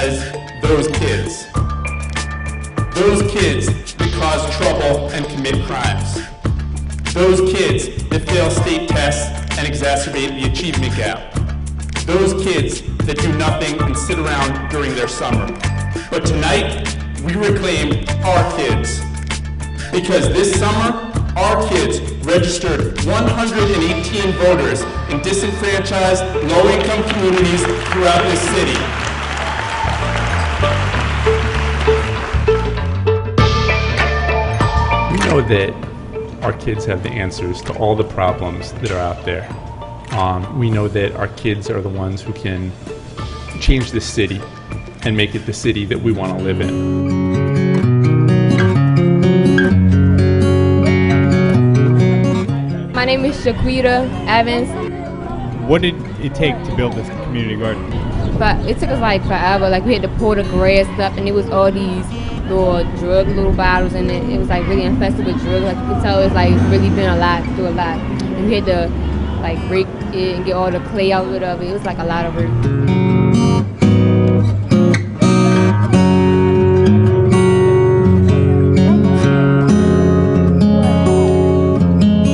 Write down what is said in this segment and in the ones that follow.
as those kids. Those kids that cause trouble and commit crimes. Those kids that fail state tests and exacerbate the achievement gap. Those kids that do nothing and sit around during their summer. But tonight, we reclaim our kids. Because this summer, our kids registered 118 voters in disenfranchised, low-income communities throughout this city. We know that our kids have the answers to all the problems that are out there. We know that our kids are the ones who can change this city and make it the city that we want to live in. My name is Shaquita Evans. What did it take to build this community garden? But it took us like forever. Like we had to pull the grass up, and it was all these little bottles, and it was like really infested with drugs. Like you could tell, it's like really been a lot, through a lot. And we had to like break it and get all the clay out of it. It was like a lot of work.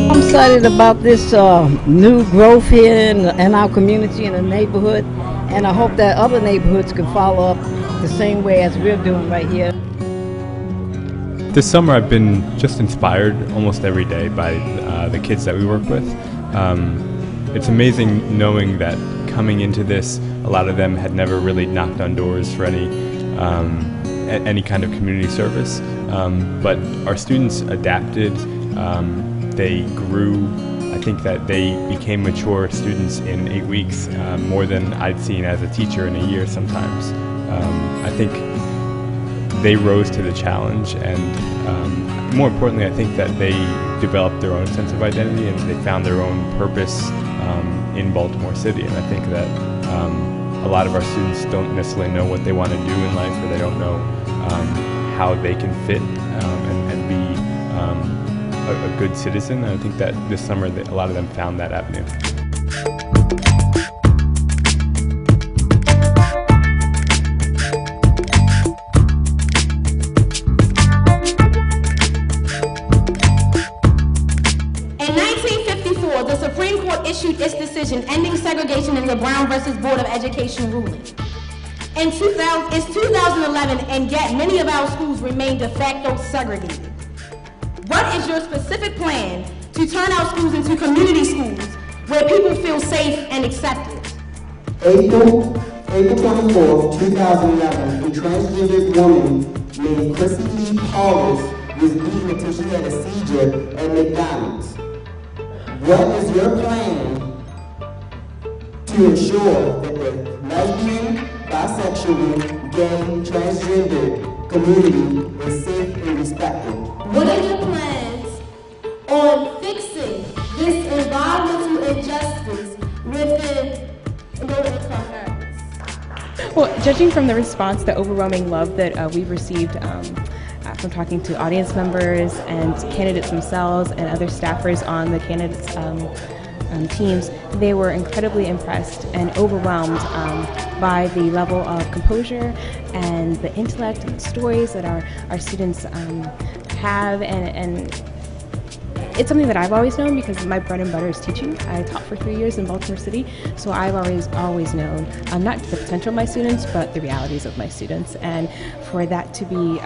I'm excited about this new growth here in our community, in the neighborhood, and I hope that other neighborhoods can follow up the same way as we're doing right here. This summer I've been just inspired almost every day by the kids that we work with. It's amazing knowing that coming into this, a lot of them had never really knocked on doors for any kind of community service, but our students adapted. They grew. I think that they became mature students in 8 weeks, more than I'd seen as a teacher in a year sometimes. I think they rose to the challenge, and more importantly, I think that they developed their own sense of identity and they found their own purpose in Baltimore City. And I think that a lot of our students don't necessarily know what they want to do in life, or they don't know how they can fit and be a good citizen. And I think that this summer a lot of them found that avenue. In 1954, the Supreme Court issued its decision ending segregation in the Brown versus Board of Education ruling. It's 2011, and yet many of our schools remain de facto segregated. What is your specific plan to turn our schools into community schools where people feel safe and accepted? April 24th, 2011, a transgender woman named Chrissy Paulus was beaten until she had a seizure at McDonald's. What is your plan to ensure that the lesbian, bisexual, gay, transgender community is safe and respected? What are your plans on fixing this environmental injustice within low-income areas? Well, judging from the response, the overwhelming love that we've received from talking to audience members and candidates themselves and other staffers on the candidates' teams, they were incredibly impressed and overwhelmed by the level of composure and the intellect and the stories that our students have, and it's something that I've always known because my bread and butter is teaching. I taught for 3 years in Baltimore City, so I've always known not the potential of my students, but the realities of my students. And for that to be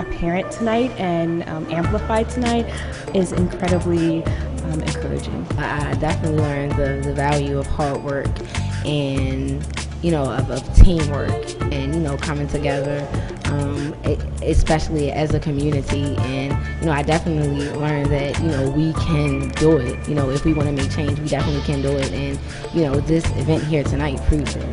apparent tonight and amplified tonight is incredibly encouraging. I definitely learned the value of hard work and of teamwork and coming together, especially as a community. And I definitely learned that we can do it. If we want to make change, we definitely can do it. And this event here tonight proves it.